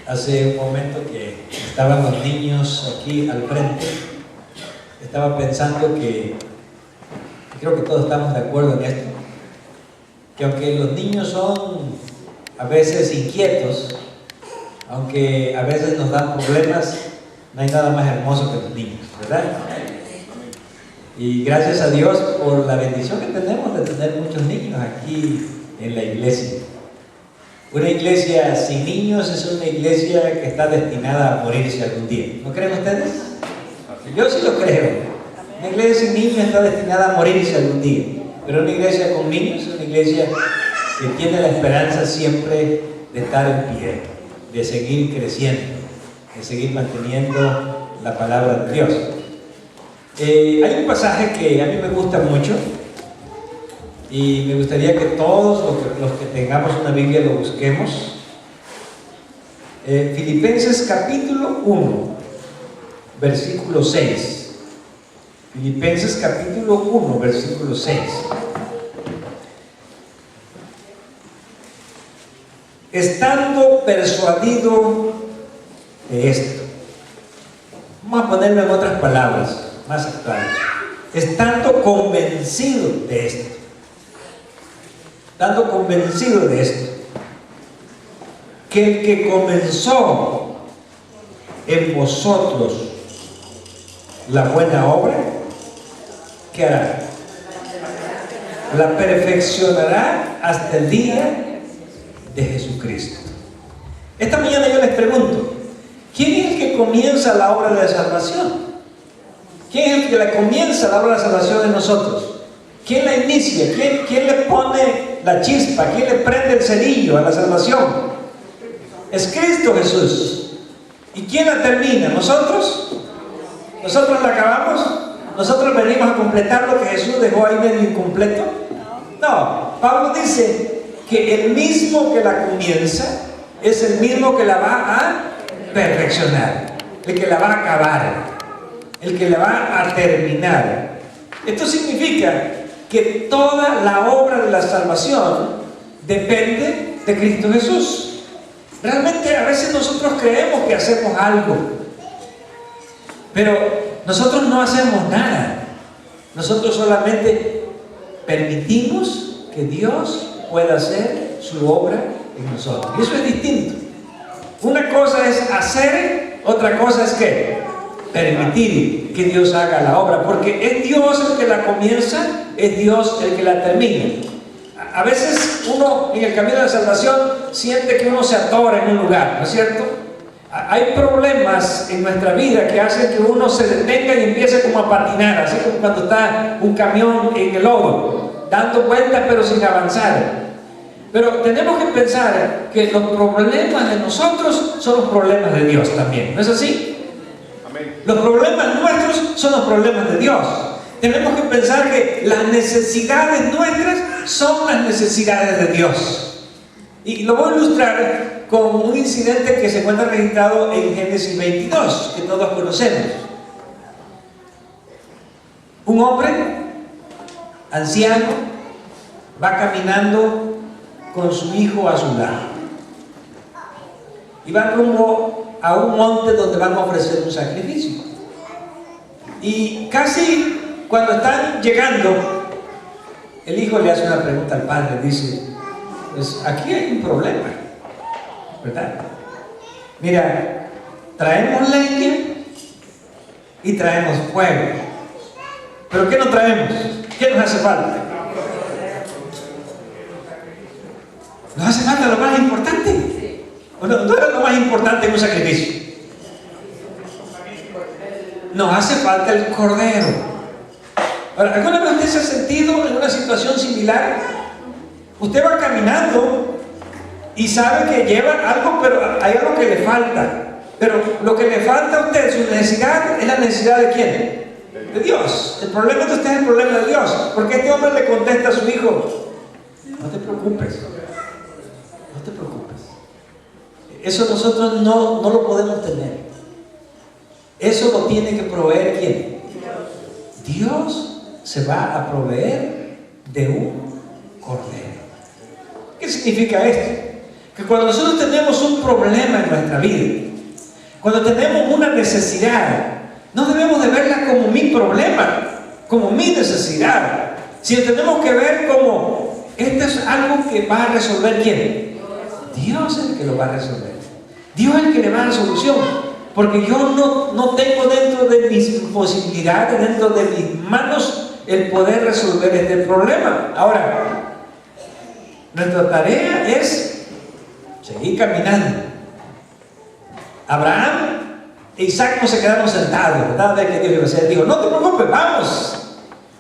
Hace un momento que estaban los niños aquí al frente, estaba pensando que creo que todos estamos de acuerdo en esto, que aunque los niños son a veces inquietos, aunque a veces nos dan problemas, no hay nada más hermoso que los niños, ¿verdad? Y gracias a Dios por la bendición que tenemos de tener muchos niños aquí en la iglesia. Una iglesia sin niños es una iglesia que está destinada a morirse algún día. ¿No creen ustedes? Yo sí lo creo. Una iglesia sin niños está destinada a morirse algún día. Pero una iglesia con niños es una iglesia que tiene la esperanza siempre de estar en pie, de seguir creciendo, de seguir manteniendo la palabra de Dios. Hay un pasaje que a mí me gusta mucho y me gustaría que todos los que tengamos una Biblia lo busquemos. Filipenses capítulo 1, versículo 6. Filipenses capítulo 1, versículo 6. Estando persuadido de esto. Vamos a ponerlo en otras palabras más actuales. Estando convencido de esto. Estando convencido de esto. Que el que comenzó en vosotros la buena obra, ¿qué hará? La perfeccionará hasta el día de Jesucristo. Esta mañana yo les pregunto, ¿quién es el que comienza la obra de la salvación? ¿Quién es el que la comienza la obra de la salvación en nosotros? ¿Quién la inicia? ¿Quién le pone la chispa? ¿Quién le prende el cerillo a la salvación? Es Cristo Jesús. ¿Y quién la termina? ¿Nosotros? ¿Nosotros la acabamos? ¿Nosotros venimos a completar lo que Jesús dejó ahí medio incompleto? No, Pablo dice que el mismo que la comienza es el mismo que la va a perfeccionar, el que la va a acabar, el que la va a terminar. Esto significa que toda la obra de la salvación depende de Cristo Jesús. Realmente a veces nosotros creemos que hacemos algo, pero nosotros no hacemos nada. Nosotros solamente permitimos que Dios pueda hacer su obra en nosotros. Y eso es distinto. Una cosa es hacer, otra cosa es ¿qué? Permitir que Dios haga la obra, porque es Dios el que la comienza, es Dios el que la termina. A veces uno en el camino de la salvación siente que uno se atora en un lugar, ¿no es cierto? Hay problemas en nuestra vida que hacen que uno se detenga y empiece como a patinar, así como cuando está un camión en el lodo, dando vueltas pero sin avanzar. Pero tenemos que pensar que los problemas de nosotros son los problemas de Dios también, ¿no es así? Amén. Los problemas nuestros son los problemas de Dios. Tenemos que pensar que las necesidades nuestras son las necesidades de Dios. Y lo voy a ilustrar con un incidente que se encuentra registrado en Génesis 22, que todos conocemos. Un hombre anciano va caminando con su hijo a su lado y van rumbo a un monte donde van a ofrecer un sacrificio. Y casi cuando están llegando, el hijo le hace una pregunta al padre, dice: pues aquí hay un problema, ¿verdad? Mira, traemos leña y traemos fuego, pero ¿qué no traemos? ¿Qué nos hace falta? Nos hace falta lo más importante. Bueno, no era lo más importante en un sacrificio. Nos hace falta el cordero. Ahora, ¿alguna vez usted se ha sentido en una situación similar? Usted va caminando y sabe que lleva algo, pero hay algo que le falta. Pero lo que le falta a usted, su necesidad, es la necesidad ¿de quién? De Dios. El problema de usted es el problema de Dios. Porque este hombre le contesta a su hijo: no te preocupes. No te preocupes. Eso nosotros no lo podemos tener. Eso lo tiene que proveer ¿quién? Dios se va a proveer de un cordero. ¿Qué significa esto? que cuando nosotros tenemos un problema en nuestra vida, cuando tenemos una necesidad, no debemos de verla como mi problema, como mi necesidad, sino tenemos que ver como esto es algo que va a resolver ¿quién? Dios es el que lo va a resolver. Dios es el que le va a dar solución. Porque yo no tengo dentro de mis posibilidades, dentro de mis manos, el poder resolver este problema. Ahora, nuestra tarea es seguir caminando. Abraham e Isaac no se quedaron sentados, ¿verdad? De que Dios dijo, no te preocupes,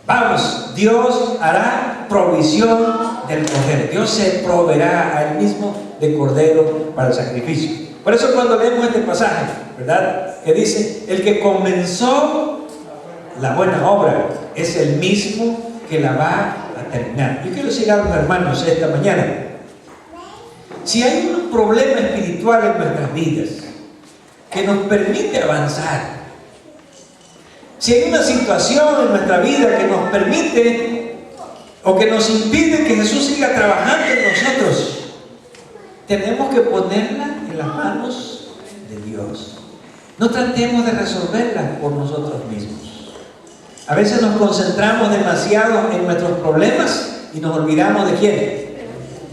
vamos, Dios hará provisión del cordero. Dios se proveerá a él mismo de cordero para el sacrificio. Por eso cuando leemos este pasaje, ¿verdad? Que dice, el que comenzó la buena obra es el mismo que la va a terminar. Yo quiero decir algo, hermanos, esta mañana. Si hay un problema espiritual en nuestras vidas que nos permite avanzar, si hay una situación en nuestra vida que nos permite o que nos impide que Jesús siga trabajando en nosotros, tenemos que ponerla en las manos de Dios. No tratemos de resolverla por nosotros mismos. A veces nos concentramos demasiado en nuestros problemas y nos olvidamos de quién,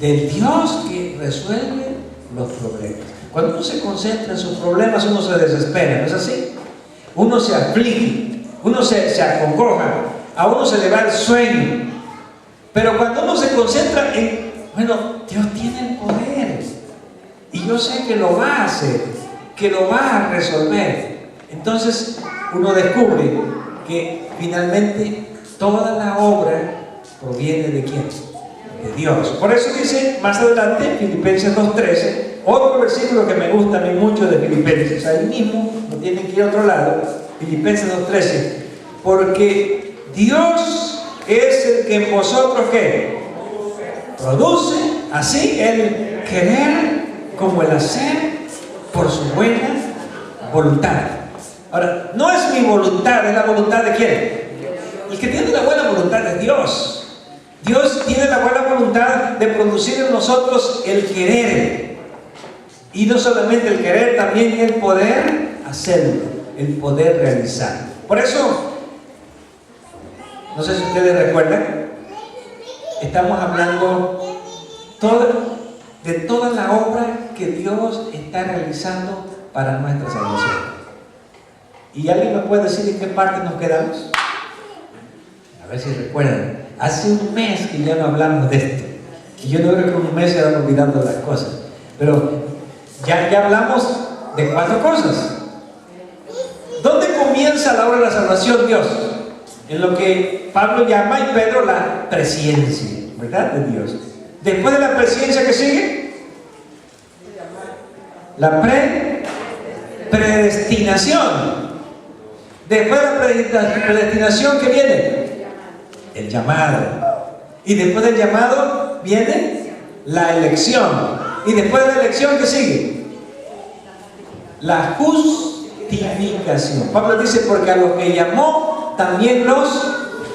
del Dios que resuelve los problemas. Cuando uno se concentra en sus problemas, uno se desespera, ¿no es así? Uno se aflige, uno se acongoja, a uno se le va el sueño. Pero cuando uno se concentra en, bueno, Dios tiene el poder y yo sé que lo va a hacer, que lo va a resolver, entonces uno descubre que finalmente toda la obra proviene de ¿quién? De Dios. Por eso dice más adelante, Filipenses 2:13, otro versículo que me gusta a mí mucho de Filipenses, ahí mismo, no tienen que ir a otro lado, Filipenses 2:13, porque Dios es el que en vosotros ¿qué? Produce así el querer como el hacer por su buena voluntad. Ahora, no es mi voluntad, es la voluntad de ¿quién? El que tiene la buena voluntad es Dios. Dios tiene la buena voluntad de producir en nosotros el querer. Y no solamente el querer, también el poder hacerlo, el poder realizarlo. Por eso, no sé si ustedes recuerdan, estamos hablando de toda la obra que Dios está realizando para nuestra salvación. ¿Y alguien me puede decir en qué parte nos quedamos? A ver si recuerdan. Hace un mes que ya no hablamos de esto. Y yo no creo que en un mes se van olvidando las cosas. Pero ya hablamos de 4 cosas. ¿Dónde comienza la obra de la salvación, Dios? En lo que Pablo llama y Pedro la presciencia, ¿verdad? De Dios. Después de la presciencia, ¿qué sigue? La predestinación. Después de la predestinación, ¿qué viene? El llamado. Y después del llamado viene la elección. Y después de la elección, ¿qué sigue? La justificación. Pablo dice, porque a los que llamó también los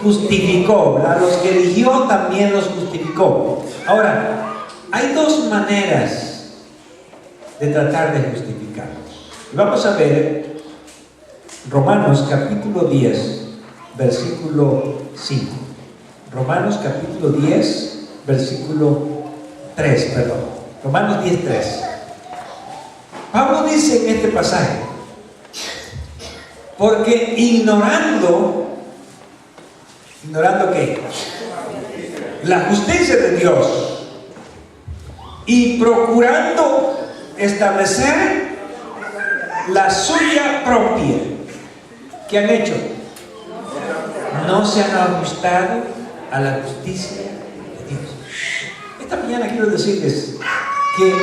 justificó, a los que eligió también los justificó. Ahora, hay 2 maneras de tratar de justificarnos. Y vamos a ver Romanos capítulo 10, versículo 5. Romanos capítulo 10, versículo 3, perdón. Romanos 10, 3. Pablo dice en este pasaje, porque ignorando ¿qué? La justicia de Dios y procurando establecer la suya propia, ¿qué han hecho? No se han ajustado a la justicia de Dios. Esta mañana quiero decirles que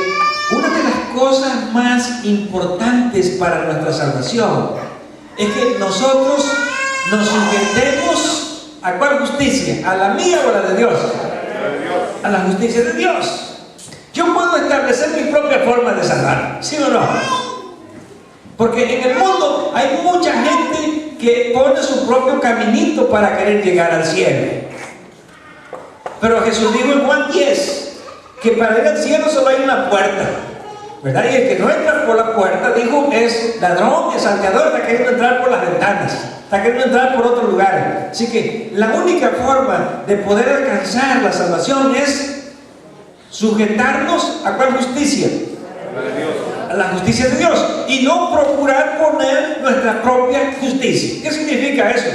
una de las cosas más importantes para nuestra salvación es que nosotros nos sujetemos ¿a cuál justicia? ¿A la mía o a la de Dios? A la justicia de Dios. Yo puedo establecer mi propia forma de salvar, ¿sí o no? Porque en el mundo hay mucha gente que pone su propio caminito para querer llegar al cielo. Pero Jesús dijo en Juan 10 que que para ir al cielo solo hay una puerta, ¿verdad? Y el que no entra por la puerta, dijo, es ladrón, es salteador, está queriendo entrar por las ventanas, está queriendo entrar por otro lugar. Así que la única forma de poder alcanzar la salvación es sujetarnos ¿a cuál justicia? A la justicia de Dios, y no procurar poner nuestra propia justicia. ¿Qué significa eso?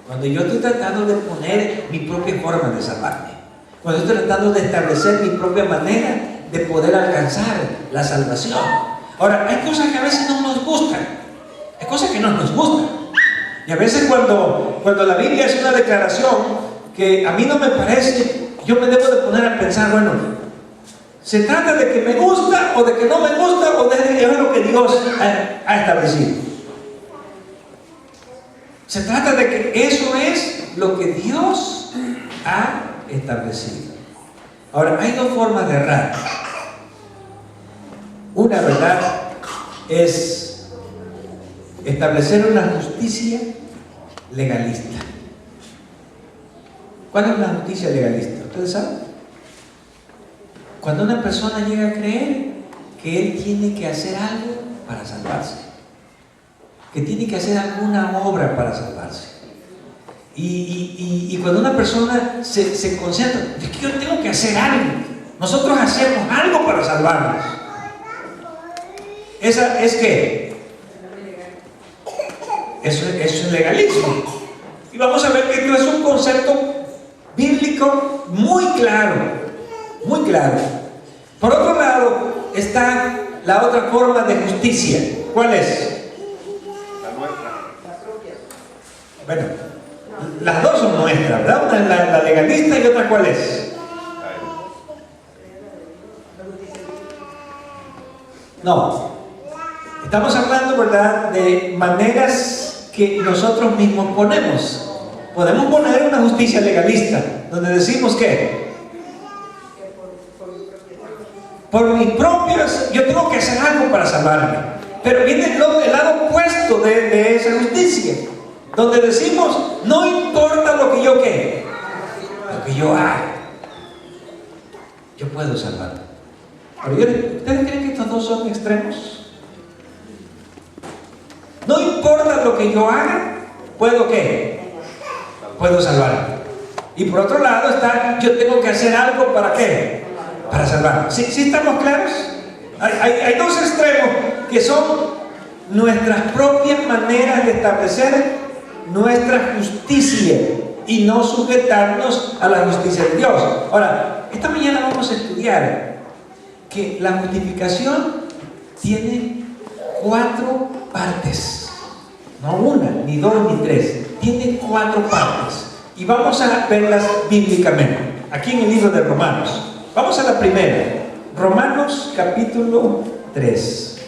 Cuando yo estoy tratando de poner mi propia forma de salvarme, cuando estoy tratando de establecer mi propia manera de poder alcanzar la salvación. Ahora, hay cosas que a veces no nos gustan, hay cosas que no nos gustan, y a veces cuando la Biblia hace una declaración que a mí no me parece, yo me debo de poner a pensar, bueno, ¿se trata de que me gusta o de que no me gusta o de lo que Dios ha establecido? Se trata de que eso es lo que Dios ha establecido. Ahora, hay dos formas de errar. Una, ¿verdad?, es establecer una justicia legalista. ¿Cuál es una justicia legalista? ¿Ustedes saben? Cuando una persona llega a creer que él tiene que hacer algo para salvarse, que tiene que hacer alguna obra para salvarse, y cuando una persona se concentra, es que yo tengo que hacer algo, nosotros hacemos algo para salvarnos. Esa es que eso es legalismo, y vamos a ver que esto es un concepto bíblico muy claro, muy claro. Por otro lado está la otra forma de justicia. ¿Cuál es? La nuestra. Bueno, las dos son nuestras, ¿verdad? Una es la legalista y otra ¿cuál es? No, estamos hablando, ¿verdad?, de maneras que nosotros mismos ponemos. Podemos poner una justicia legalista donde decimos que por mis propias, yo tengo que hacer algo para salvarme. Pero viene el lado opuesto de esa justicia, donde decimos, no importa lo que yo ¿qué? Lo que yo haga, yo puedo salvarme. ¿Ustedes creen que estos dos son extremos? No importa lo que yo haga, ¿puedo qué? Puedo salvarme. Y por otro lado está, yo tengo que hacer algo para ¿qué? Para salvarme. ¿Sí estamos claros? Hay dos extremos que son nuestras propias maneras de establecer nuestra justicia y no sujetarnos a la justicia de Dios. Ahora, esta mañana vamos a estudiar que la justificación tiene 4 partes, no una, ni 2, ni 3, tiene 4 partes, y vamos a verlas bíblicamente aquí en el libro de Romanos. Vamos a la primera, Romanos capítulo 3,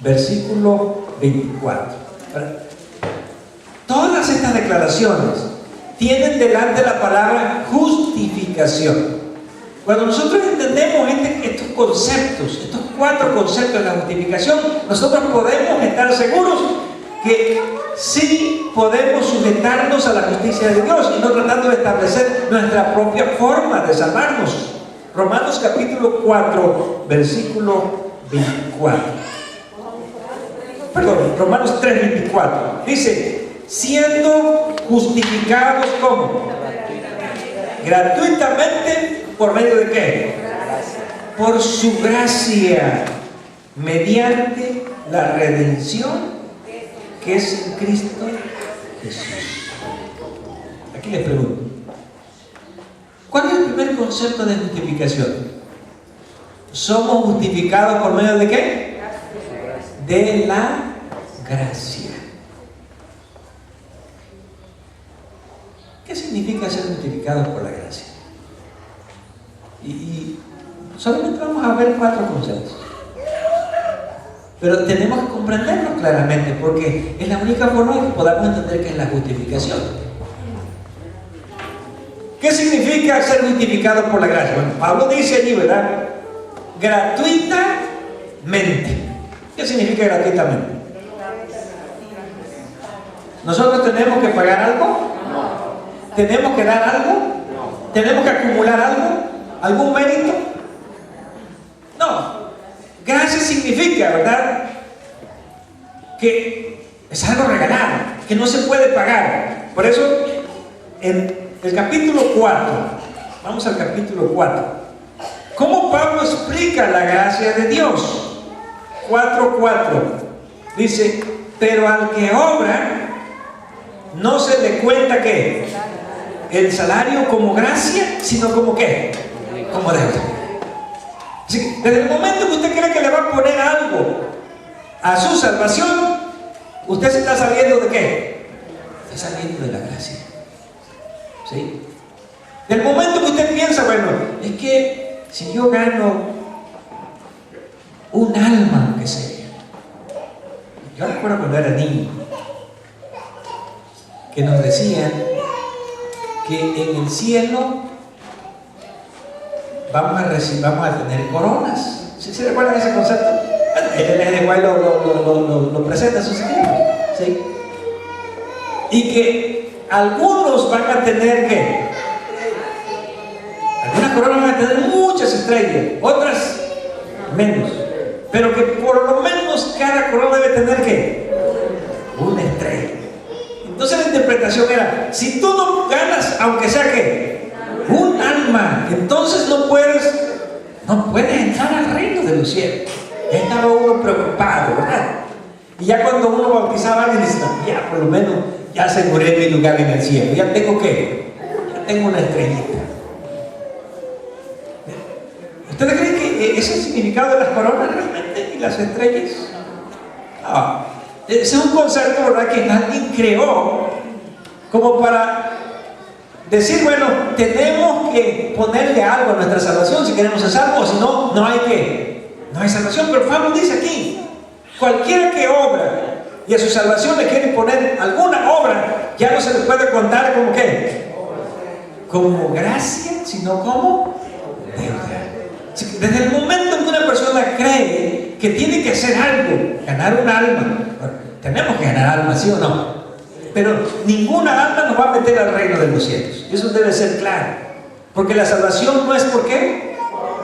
versículo 24. Todas estas declaraciones tienen delante la palabra justificación. Cuando nosotros entendemos estos conceptos, estos 4 conceptos de la justificación, nosotros podemos estar seguros que sí podemos sujetarnos a la justicia de Dios y no tratando de establecer nuestra propia forma de salvarnos. Romanos capítulo 4, versículo 24. Perdón, Romanos 3, 24. Dice, siendo justificados ¿cómo? Gratuitamente, ¿por medio de qué? Por su gracia, mediante la redención que es en Cristo Jesús. Aquí les pregunto, ¿cuál es el primer concepto de justificación? ¿Somos justificados por medio de qué? De la gracia. ¿Qué significa ser justificados por la gracia? Y solamente vamos a ver 4 conceptos, pero tenemos que comprenderlos claramente, porque es la única forma de que podamos entender qué es la justificación. ¿Qué significa ser justificado por la gracia? Bueno, Pablo dice allí, ¿verdad? Gratuitamente. ¿Qué significa gratuitamente? ¿Nosotros tenemos que pagar algo? ¿Tenemos que dar algo? ¿Tenemos que acumular algo? algún mérito? No. Gracia significa, ¿verdad?, que es algo regalado, que no se puede pagar. Por eso, en el capítulo 4, vamos al capítulo 4, ¿cómo Pablo explica la gracia de Dios? 4:4 dice: pero al que obra no se le cuenta que el salario como gracia, sino como ¿qué? Como deuda. Así que desde el momento que usted cree que le va a poner algo a su salvación, usted se está saliendo de ¿qué? Está saliendo de la gracia. ¿Sí? Del momento que usted piensa, bueno, es que si yo gano un alma, aunque sea. Yo recuerdo cuando era niño que nos decían que en el cielo vamos a tener coronas. ¿Sí se recuerdan ese concepto? El White lo presenta en sus escritos, ¿sí? Y que algunos van a tener ¿qué? Algunas coronas van a tener muchas estrellas, otras menos, pero que por lo menos cada corona debe tener ¿qué? Una estrella. Entonces la interpretación era: si tú no ganas, aunque sea ¿qué? Un alma, entonces no puedes entrar al reino de los cielos. Ya estaba uno preocupado, ¿verdad? Y ya cuando uno bautizaba a alguien, dice: no, ya por lo menos ya aseguré mi lugar en el cielo, ya tengo ¿qué? Ya tengo una estrellita. ¿Ustedes creen que ese es el significado de las coronas realmente y las estrellas? No. Ese es un concepto, ¿verdad?, que alguien creó como para decir: bueno, tenemos que ponerle algo a nuestra salvación si queremos ser salvos, si no, no hay salvación. Pero Pablo dice aquí: cualquiera que obra y a su salvación le quiere poner alguna obra, ya no se le puede contar como ¿qué? Como gracia, sino como deuda. Desde el momento en que una persona cree que tiene que hacer algo, ganar un alma, bueno, tenemos que ganar alma, ¿sí o no? Pero ninguna alma nos va a meter al reino de los cielos. Eso debe ser claro. Porque la salvación no es ¿por qué?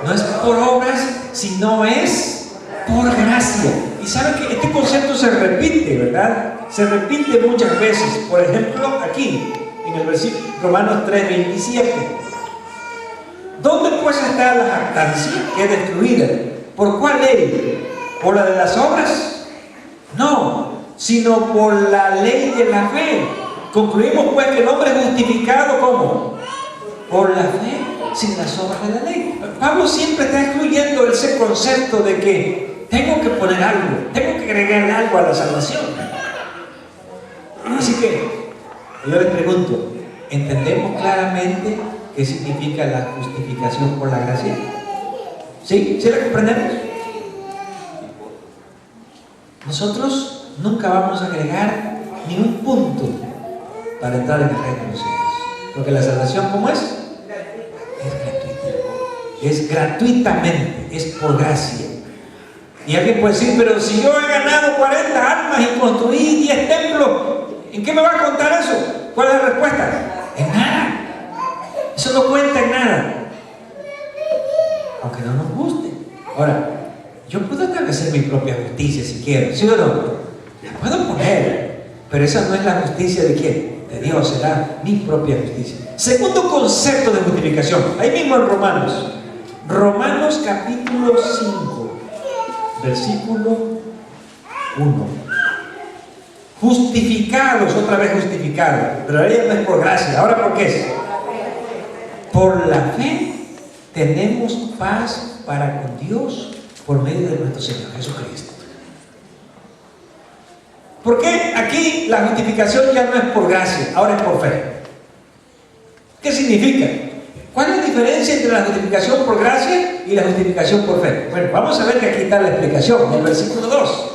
No es por obras, sino es por gracia. Y saben que este concepto se repite, ¿verdad? Se repite muchas veces. Por ejemplo, aquí, en el versículo Romanos 3:27. ¿Dónde pues está la jactancia que es destruida? ¿Por cuál ley? ¿Por la de las obras? No, sino por la ley de la fe. Concluimos pues que el hombre es justificado ¿cómo? Por la fe, sin las obras de la ley. Pablo siempre está excluyendo ese concepto de que tengo que poner algo, tengo que agregar algo a la salvación. Así que yo les pregunto: ¿entendemos claramente qué significa la justificación por la gracia? ¿Sí? ¿Sí la comprendemos? Nosotros nunca vamos a agregar ni un punto para entrar en el reino de los cielos, porque la salvación, ¿cómo es? Es gratuita, es gratuitamente, es por gracia. Y alguien puede decir: pero si yo he ganado 40 almas y construí 10 templos, ¿en qué me va a contar eso? ¿Cuál es la respuesta? En nada. Eso no cuenta en nada, aunque no nos guste. Ahora, yo puedo establecer mi propia justicia si quiero, ¿sí o no? La puedo poner, pero esa no es la justicia de ¿quién? De Dios. Será mi propia justicia. Segundo concepto de justificación, ahí mismo en Romanos capítulo 5, versículo 1. Justificados, otra vez justificados, pero ahora ya no es por gracia. ¿Ahora por qué es? Por la fe tenemos paz para con Dios por medio de nuestro Señor Jesucristo. ¿Por qué aquí la justificación ya no es por gracia, ahora es por fe? ¿Qué significa? ¿Cuál es la diferencia entre la justificación por gracia y la justificación por fe? Bueno, vamos a ver que aquí está la explicación. En el versículo 2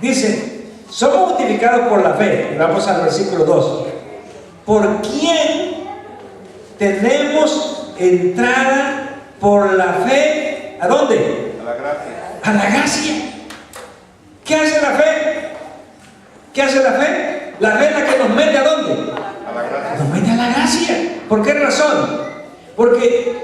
dice: somos justificados por la fe. Y vamos al versículo 2. ¿Por quién tenemos entrada por la fe? ¿A dónde? A la gracia. A la gracia. ¿Qué hace la fe? ¿Qué hace la fe? La fe es la que nos mete ¿a dónde? A la gracia. Nos mete a la gracia. ¿Por qué razón? Porque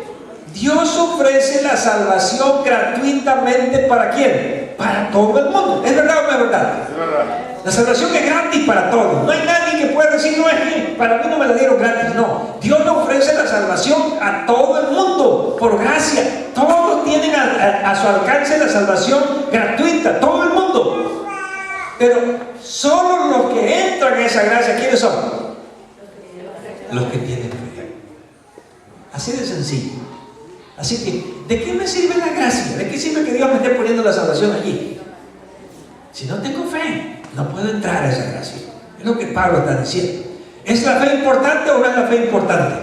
Dios ofrece la salvación gratuitamente ¿para quién? Para todo el mundo. ¿Es verdad o no es verdad? Es verdad. La salvación es gratis para todos. No hay nadie que pueda decir, no, es que para mí no me la dieron gratis. No, Dios le ofrece la salvación a todo el mundo, por gracia. Todos tienen a su alcance la salvación gratuita, todo el mundo. Pero solo los que entran en esa gracia, ¿quiénes son? Los que tienen fe. Así de sencillo. Así que, ¿de qué me sirve la gracia? ¿De qué sirve que Dios me esté poniendo la salvación allí? Si no tengo fe, no puedo entrar a esa gracia. Es lo que Pablo está diciendo. ¿Es la fe importante o no es la fe importante?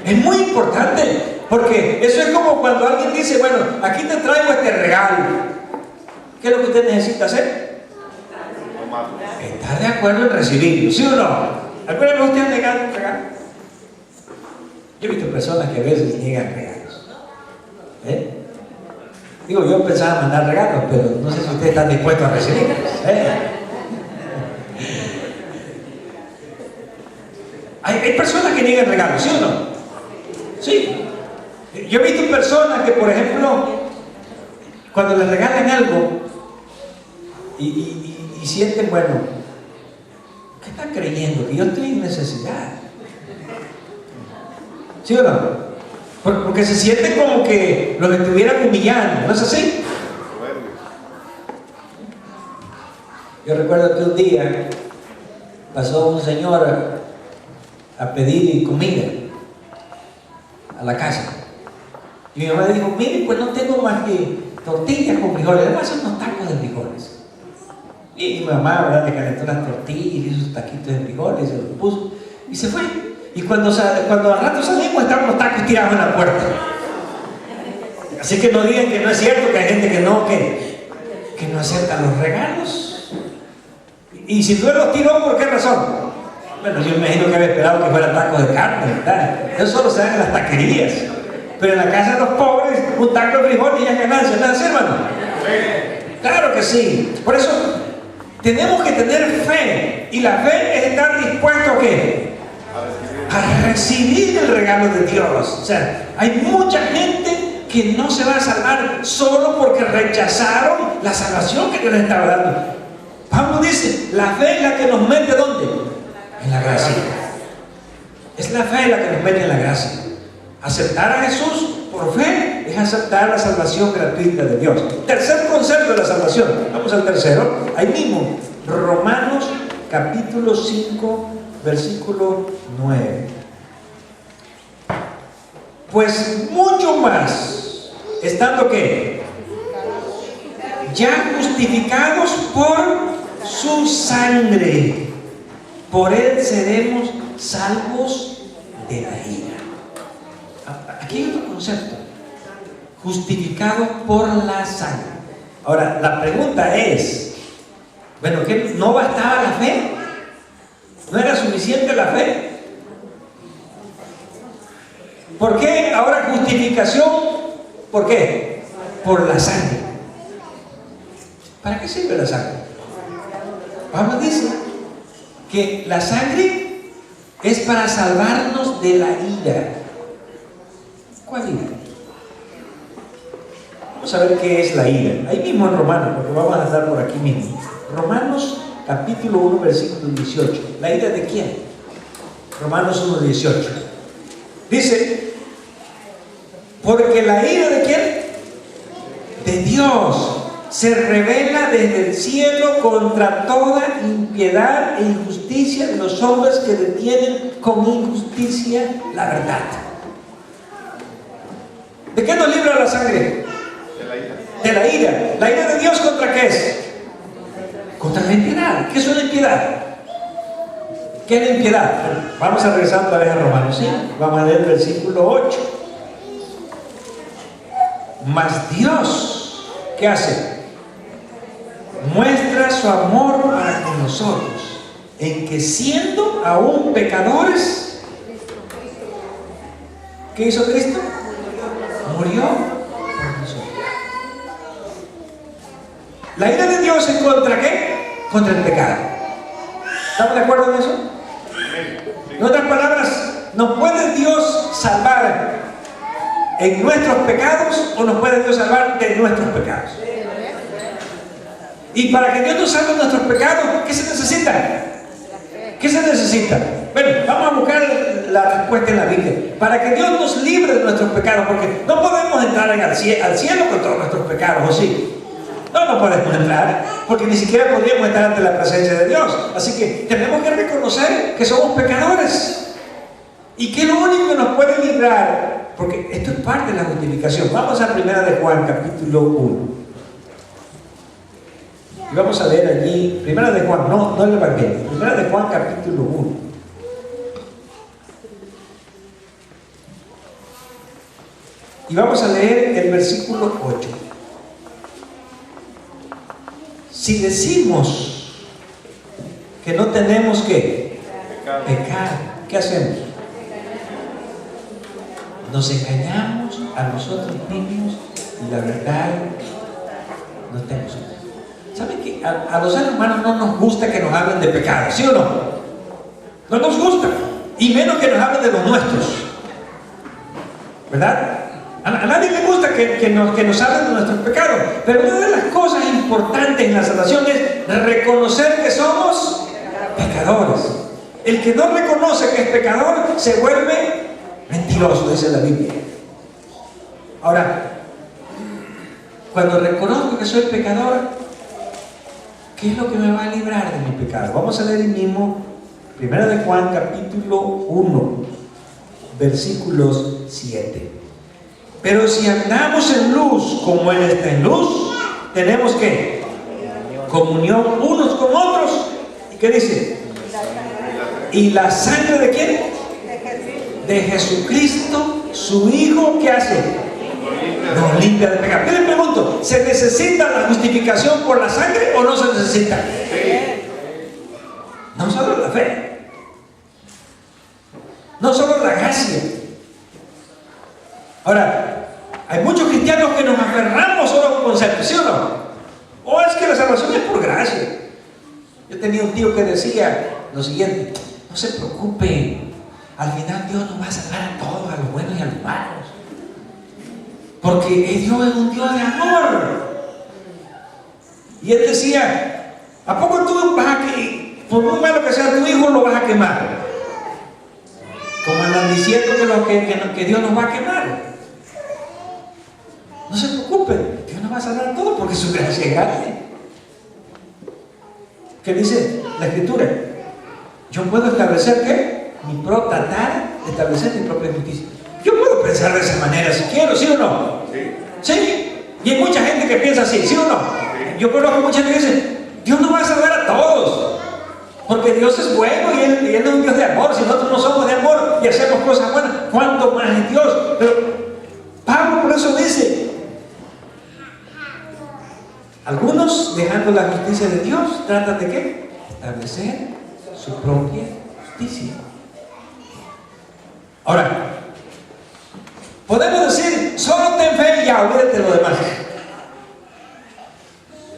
Es muy importante, porque eso es como cuando alguien dice, bueno, aquí te traigo este regalo. ¿Qué es lo que usted necesita hacer? Estar de acuerdo en recibirlo, ¿sí o no? ¿Alguna vez usted ha negado un regalo? Yo he visto personas que a veces niegan regalos. Digo, yo pensaba mandar regalos, pero no sé si ustedes están dispuestos a recibirlos. Hay personas que niegan regalos, ¿sí o no? Sí. Yo he visto personas que, por ejemplo, cuando les regalan algo y sienten, bueno, ¿qué están creyendo? Que yo estoy en necesidad. ¿Sí o no? Porque se sienten como que los estuvieran humillando, ¿no es así? Yo recuerdo que un día pasó un señor a pedir comida a la casa. Y mi mamá dijo, mire, pues no tengo más que tortillas con frijoles, le voy a hacer unos tacos de frijoles. Y mi mamá, ¿verdad?, le calentó las tortillas, hizo sus taquitos de frijoles, se los puso y se fue. Y cuando al rato salimos, estaban los tacos tirados en la puerta. Así que no digan que no es cierto, que hay gente que no acepta los regalos. Y si tú los tiró, ¿por qué razón? Bueno, yo me imagino que había esperado que fueran tacos de carne, ¿verdad? Eso solo se da en las taquerías. Pero en la casa de los pobres, un taco de frijol y ya es ganancia, ¿no es así, hermano? Claro que sí. Por eso tenemos que tener fe. Y la fe es estar dispuesto ¿a qué? A recibir el regalo de Dios. O sea, hay mucha gente que no se va a salvar solo porque rechazaron la salvación que Dios les estaba dando. Pablo dice, la fe es la que nos mete ¿dónde? En la gracia. Es la fe la que nos mete en la gracia. Aceptar a Jesús por fe es aceptar la salvación gratuita de Dios. Tercer concepto de la salvación. Vamos al tercero. Ahí mismo, Romanos capítulo 5, versículo 9. Pues mucho más, estando ¿qué? Ya justificados por su sangre, por él seremos salvos de la ira. Aquí hay otro concepto: justificados por la sangre. Ahora, la pregunta es, bueno, ¿qué? ¿No bastaba la fe? ¿No era suficiente la fe? ¿Por qué ahora justificación? ¿Por qué? Por la sangre. ¿Para qué sirve la sangre? Pablo dice que la sangre es para salvarnos de la ira. ¿Cuál ira? Vamos a ver qué es la ira. Ahí mismo en Romanos, porque vamos a estar por aquí mismo. Romanos capítulo 1, versículo 18. ¿La ira de quién? Romanos 1, 18. Dice, porque la ira de quién? De Dios se revela desde el cielo contra toda impiedad e injusticia de los hombres que detienen con injusticia la verdad. ¿De qué nos libra la sangre? De la ira. De la ira. ¿La ira de Dios contra qué es? Contra la impiedad. ¿Qué es una impiedad? ¿Qué es la impiedad? Vamos a regresar otra vez a Romanos 5. Vamos a leer el versículo 8. Mas Dios, ¿qué hace? Muestra su amor para con nosotros, en que siendo aún pecadores, ¿qué hizo Cristo? Murió por nosotros. La ira de Dios es contra ¿qué? Contra el pecado. ¿Estamos de acuerdo en eso? En otras palabras, ¿nos puede Dios salvar en nuestros pecados o nos puede Dios salvar de nuestros pecados? Y para que Dios nos salve de nuestros pecados, ¿qué se necesita? ¿Qué se necesita? Bueno, vamos a buscar la respuesta en la Biblia. Para que Dios nos libre de nuestros pecados, porque no podemos entrar al cielo con todos nuestros pecados, ¿o sí? No podemos entrar, porque ni siquiera podríamos estar ante la presencia de Dios. Así que tenemos que reconocer que somos pecadores y que lo único que nos puede librar, porque esto es parte de la justificación. Vamos a 1 de Juan, capítulo 1. Y vamos a leer allí, 1 de Juan, no el Evangelio, 1 de Juan, capítulo 1. Y vamos a leer el versículo 8. Si decimos que no tenemos que pecar, ¿qué hacemos? Nos engañamos a nosotros mismos y la verdad no tenemos. ¿Saben que a los seres humanos no nos gusta que nos hablen de pecado? ¿Sí o no? No nos gusta, y menos que nos hablen de los nuestros, ¿verdad? A nadie le gusta que nos hablen de nuestros pecados, pero una de las cosas importantes en la salvación es reconocer que somos pecadores. El que no reconoce que es pecador se vuelve mentiroso, dice la Biblia. Ahora, cuando reconozco que soy pecador, ¿qué es lo que me va a librar de mi pecado? Vamos a leer el mismo 1 de Juan, capítulo 1, versículos 7. Pero si andamos en luz como Él está en luz, tenemos que comunión unos con otros. ¿Y qué dice? ¿Y la sangre de quién? De Jesucristo, su Hijo, ¿qué hace? Nos limpia de pecado. Yo le pregunto, ¿se necesita la justificación por la sangre o no se necesita? No solo la fe, no solo la gracia. Ahora, hay muchos cristianos que nos aferramos solo a un concepto, ¿sí o no? O es que la salvación es por gracia. Yo tenía un tío que decía lo siguiente: no se preocupe, al final Dios nos va a salvar a todos, a los buenos y a los malos, porque Dios es un Dios de amor. Y él decía: ¿a poco tú vas a que, por muy malo que sea tu hijo, lo vas a quemar? Como andan diciendo que Dios nos va a quemar. No se preocupen, Dios nos va a salvar a todos porque su gracia es grande. ¿Qué dice la Escritura? Yo puedo establecer ¿qué? Tratar de establecer mi propia justicia. Yo puedo pensar de esa manera si quiero, ¿sí o no? Sí. Y hay mucha gente que piensa así, ¿sí o no? Yo conozco mucha gente que dice: Dios nos va a salvar a todos, porque Dios es bueno y Él es un Dios de amor. Si nosotros no somos de amor y hacemos cosas buenas, ¿cuánto más es Dios? Pero Pablo por eso dice: algunos, dejando la justicia de Dios, tratan de ¿qué? Establecer su propia justicia. Ahora, podemos decir: solo ten fe y ya, olvídate de lo demás.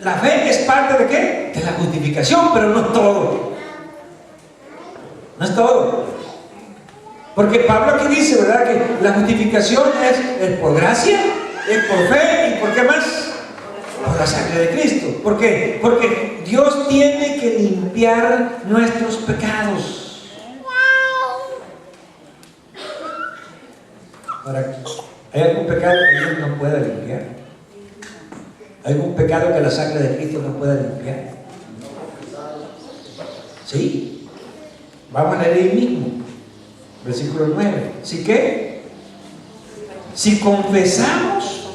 La fe es parte de ¿qué? De la justificación, pero no es todo. No es todo. Porque Pablo aquí dice, ¿verdad?, que la justificación es por gracia, es por fe y ¿por qué más? Por la sangre de Cristo. ¿Por qué? Porque Dios tiene que limpiar nuestros pecados. Ahora, ¿hay algún pecado que Dios no pueda limpiar? ¿Hay algún pecado que la sangre de Cristo no pueda limpiar? ¿Sí? Vamos a leer ahí mismo, versículo 9. ¿Sí qué? Si confesamos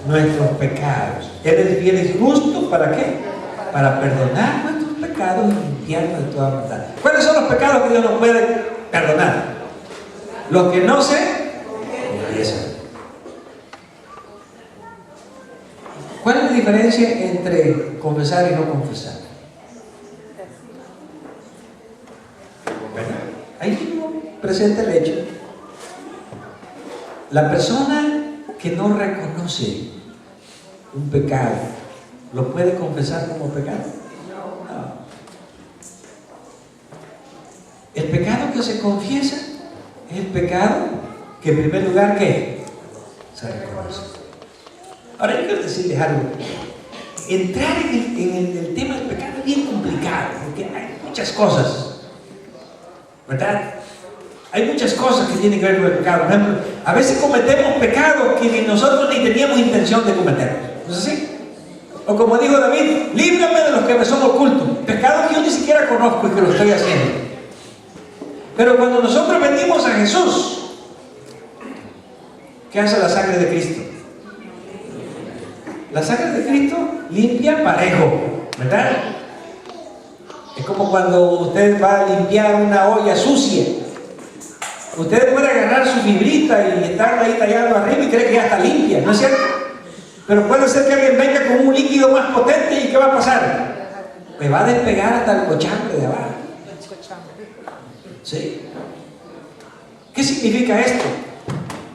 nuestros pecados, Él es fiel y justo, ¿para qué? Para perdonar nuestros pecados y limpiarnos de toda maldad. ¿Cuáles son los pecados que Dios nos puede perdonar? Los que no se confiesan. ¿Cuál es la diferencia entre confesar y no confesar? Bueno, ahí mismo presenta el hecho. La persona que no reconoce un pecado, ¿lo puede confesar como pecado? No. El pecado que se confiesa es el pecado que en primer lugar, ¿qué? se reconoce. Ahora yo quiero decirles algo. Entrar en el tema del pecado es bien complicado, porque hay muchas cosas, ¿verdad? Hay muchas cosas que tienen que ver con el pecado. Por ejemplo, a veces cometemos pecados que nosotros ni teníamos intención de cometer. ¿No es así? O como dijo David, líbrame de los que me son ocultos. Pecados que yo ni siquiera conozco y que lo estoy haciendo. Pero cuando nosotros venimos a Jesús, ¿qué hace la sangre de Cristo? La sangre de Cristo limpia parejo, ¿verdad? Es como cuando usted va a limpiar una olla sucia. Usted puede agarrar su fibrita y estarla ahí tallando arriba y cree que ya está limpia, ¿no es cierto? Pero puede ser que alguien venga con un líquido más potente y ¿qué va a pasar? Me va a despegar hasta el cochambre de abajo. ¿Sí? ¿Qué significa esto?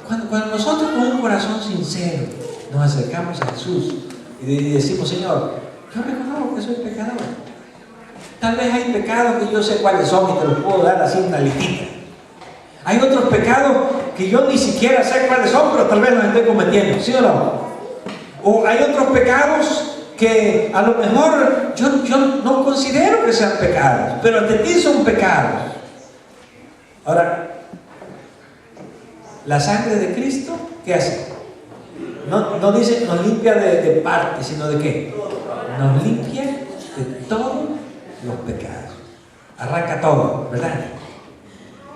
Cuando nosotros con un corazón sincero nos acercamos a Jesús y decimos, Señor, yo reconozco que soy pecador. Tal vez hay pecados que yo sé cuáles son y te los puedo dar así una listita. Hay otros pecados que yo ni siquiera sé cuáles son, pero tal vez los estoy cometiendo, ¿sí o no? O hay otros pecados que a lo mejor yo no considero que sean pecados, pero ante ti son pecados. Ahora, la sangre de Cristo, ¿qué hace? No dice nos limpia de parte, sino de qué? Nos limpia de todos los pecados. Arranca todo, ¿verdad?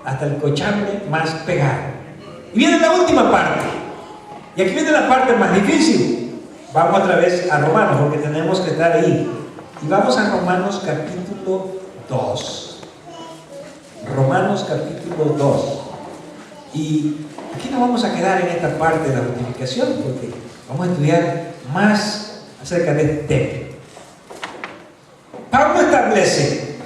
Hasta el cochambre más pegado. Y viene la última parte. Y aquí viene la parte más difícil. Vamos otra vez a Romanos, porque tenemos que estar ahí. Y vamos a Romanos capítulo 2. Romanos capítulo 2. Y aquí nos vamos a quedar en esta parte de la justificación, porque vamos a estudiar más acerca de este tema. Pablo establece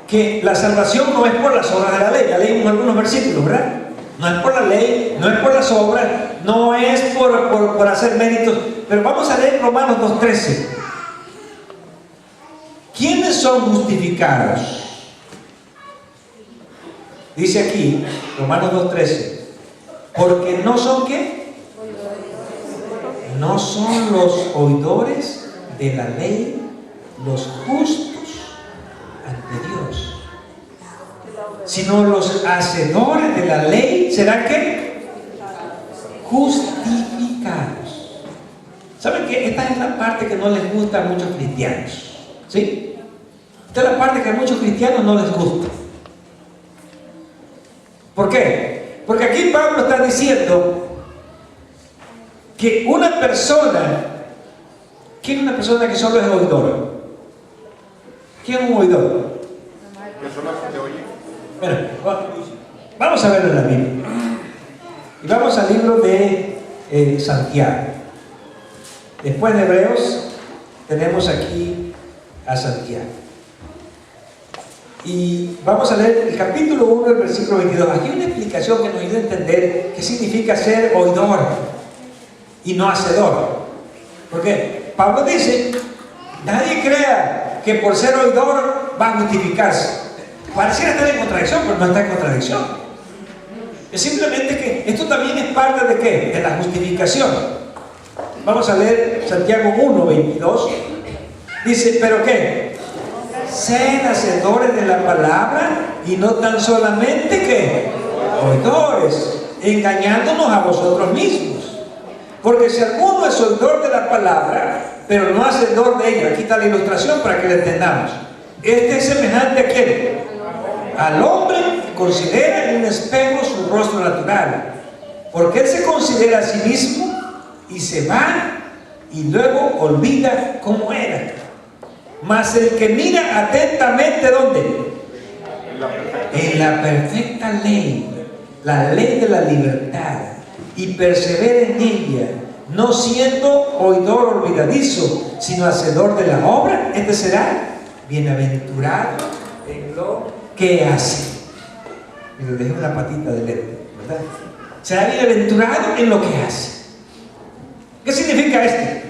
que la salvación no es por las obras de la ley. Ya leímos algunos versículos, ¿verdad? No es por la ley, no es por las obras, no es por hacer méritos. Pero vamos a leer Romanos 2:13. ¿Quiénes son justificados? Dice aquí, Romanos 2:13, porque no son ¿qué? No son los oidores de la ley los justos ante Dios, sino los hacedores de la ley serán ¿qué? Justificados. ¿Saben qué? Esta es la parte que no les gusta a muchos cristianos, ¿sí? Esta es la parte que a muchos cristianos no les gusta. ¿Por qué? Porque aquí Pablo está diciendo que una persona, ¿quién es una persona que solo es oidora? ¿Quién es un oidor? Personas que te oyen. Bueno, vamos a verlo en la Biblia. Y vamos al libro de Santiago. Después de Hebreos, tenemos aquí a Santiago. Y vamos a leer el capítulo 1, el versículo 22. Aquí hay una explicación que nos ayuda a entender qué significa ser oidor y no hacedor. Porque Pablo dice, nadie crea que por ser oidor va a justificarse. Pareciera estar en contradicción, pero no está en contradicción. Es simplemente que esto también es parte de ¿qué? De la justificación. Vamos a leer Santiago 1, 22. Dice, ¿pero qué? Sed hacedores de la palabra y no tan solamente ¿qué? Oidores, engañándonos a vosotros mismos. Porque si alguno es oidor de la palabra, pero no hacedor de ella, aquí está la ilustración para que la entendamos. Este es semejante ¿a quién? Al hombre que considera en un espejo su rostro natural, porque él se considera a sí mismo y se va y luego olvida cómo era. Mas el que mira atentamente, ¿dónde? En la perfecta ley, la ley de la libertad, y persevera en ella, no siendo oidor olvidadizo, sino hacedor de la obra, este será bienaventurado en lo que hace. Y le dejé una patita de letra, ¿verdad? Será bienaventurado en lo que hace. ¿Qué significa esto?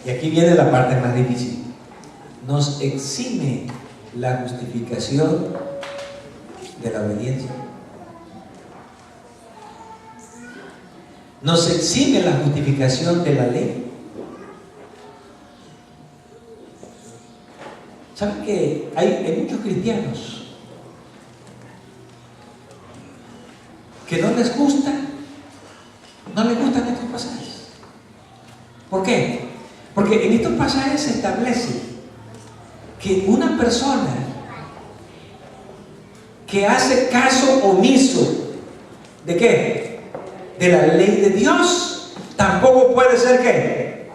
Y aquí viene la parte más difícil. Nos exime la justificación de la obediencia. nos exime la justificación de la ley. ¿Saben que hay muchos cristianos que no les gustan estos pasajes? ¿Por qué? Porque en estos pasajes se establece que una persona que hace caso omiso ¿de qué? De la ley de Dios, tampoco puede ser ¿qué?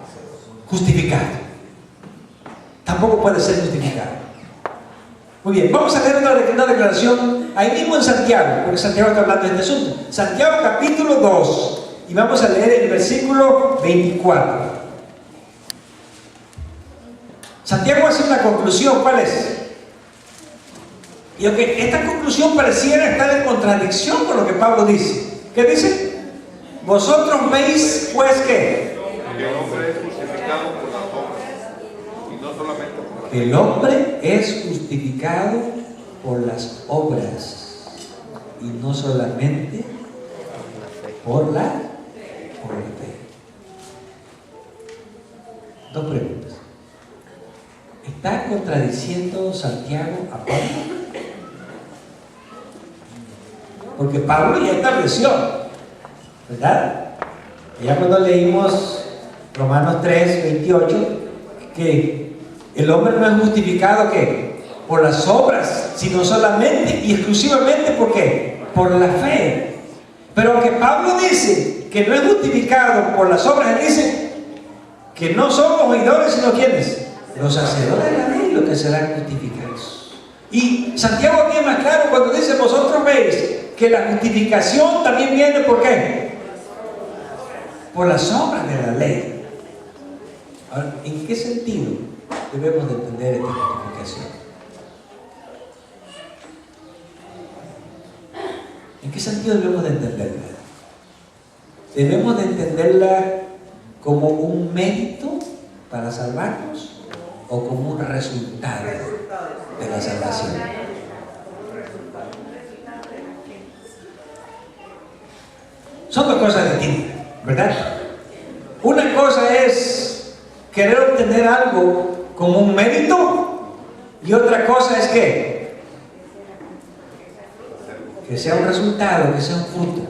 Justificado. Tampoco puede ser justificado. Muy bien, vamos a leer una declaración ahí mismo en Santiago, porque Santiago está hablando de este asunto. Santiago capítulo 2, y vamos a leer el versículo 24. Santiago hace una conclusión, ¿cuál es? Y aunque esta conclusión pareciera estar en contradicción con lo que Pablo dice. ¿Qué dice? Vosotros veis, pues, ¿qué? Que el hombre es justificado por las obras, y no solamente por las obras. El hombre es justificado por las obras, y no solamente por la fe. Dos preguntas. ¿Está contradiciendo Santiago a Pablo? Porque Pablo ya estableció, ¿verdad? Ya cuando leímos Romanos 3, 28, que el hombre no es justificado ¿qué? Por las obras, sino solamente y exclusivamente ¿por qué? Por la fe. Pero aunque Pablo dice que no es justificado por las obras, él dice que no somos oidores, sino ¿quiénes? Los hacedores de la ley, los que serán justificados. Y Santiago aquí es más claro cuando dice: vosotros veis que la justificación también viene ¿por qué? Por las obras de la ley. Ahora, ¿en qué sentido debemos de entender esta justificación? ¿En qué sentido debemos de entenderla? ¿Debemos de entenderla como un mérito para salvarnos o como un resultado de la salvación? Son dos cosas distintas, ¿verdad? Una cosa es querer obtener algo como un mérito, y otra cosa es que sea un resultado, que sea un fruto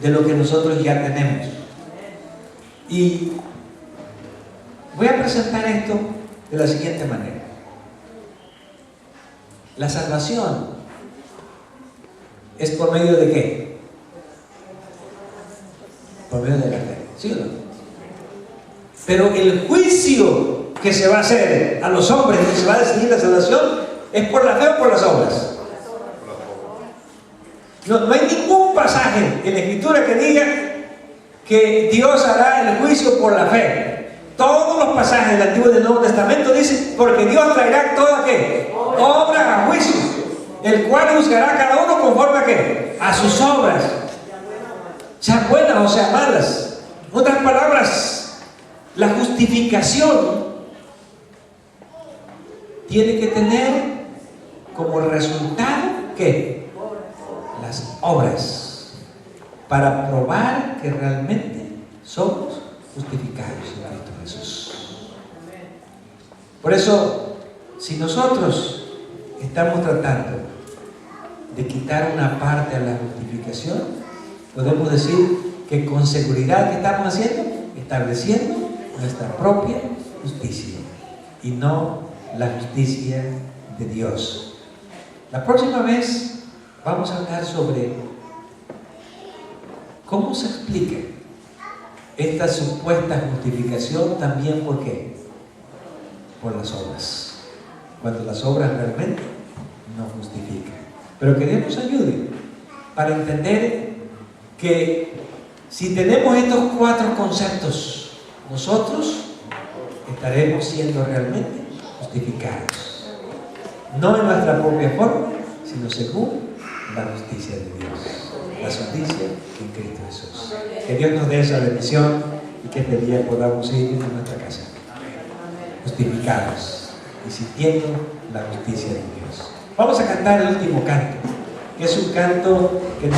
de lo que nosotros ya tenemos. Y voy a presentar esto de la siguiente manera. La salvación es por medio de ¿qué? Por medio de la fe, ¿sí o no? Pero el juicio que se va a hacer a los hombres, que se va a decidir la salvación, ¿es por la fe o por las obras? No hay ningún pasaje en la Escritura que diga que Dios hará el juicio por la fe. Todos los pasajes del Antiguo y del Nuevo Testamento dicen: porque Dios traerá toda ¿qué? Obra a juicio, el cual juzgará a cada uno conforme a ¿qué? A sus obras, sean buenas o sean malas. En otras palabras, la justificación tiene que tener como resultado ¿qué? Las obras, para probar que realmente somos justificados en Cristo Jesús. Por eso, si nosotros estamos tratando de quitar una parte a la justificación, podemos decir que con seguridad que estamos haciendo, estableciendo nuestra propia justicia y no la justicia de Dios. La próxima vez vamos a hablar sobre cómo se explica esta supuesta justificación también. ¿Por qué? Por las obras, cuando las obras realmente no justifican. Pero que Dios nos ayude para entender que si tenemos estos cuatro conceptos, nosotros estaremos siendo realmente justificados, no en nuestra propia forma, sino según la justicia de Dios, la justicia en Cristo Jesús. Que Dios nos dé esa bendición y que este día podamos ir a nuestra casa justificados y sintiendo la justicia de Dios. Vamos a cantar el último canto, que es un canto que nos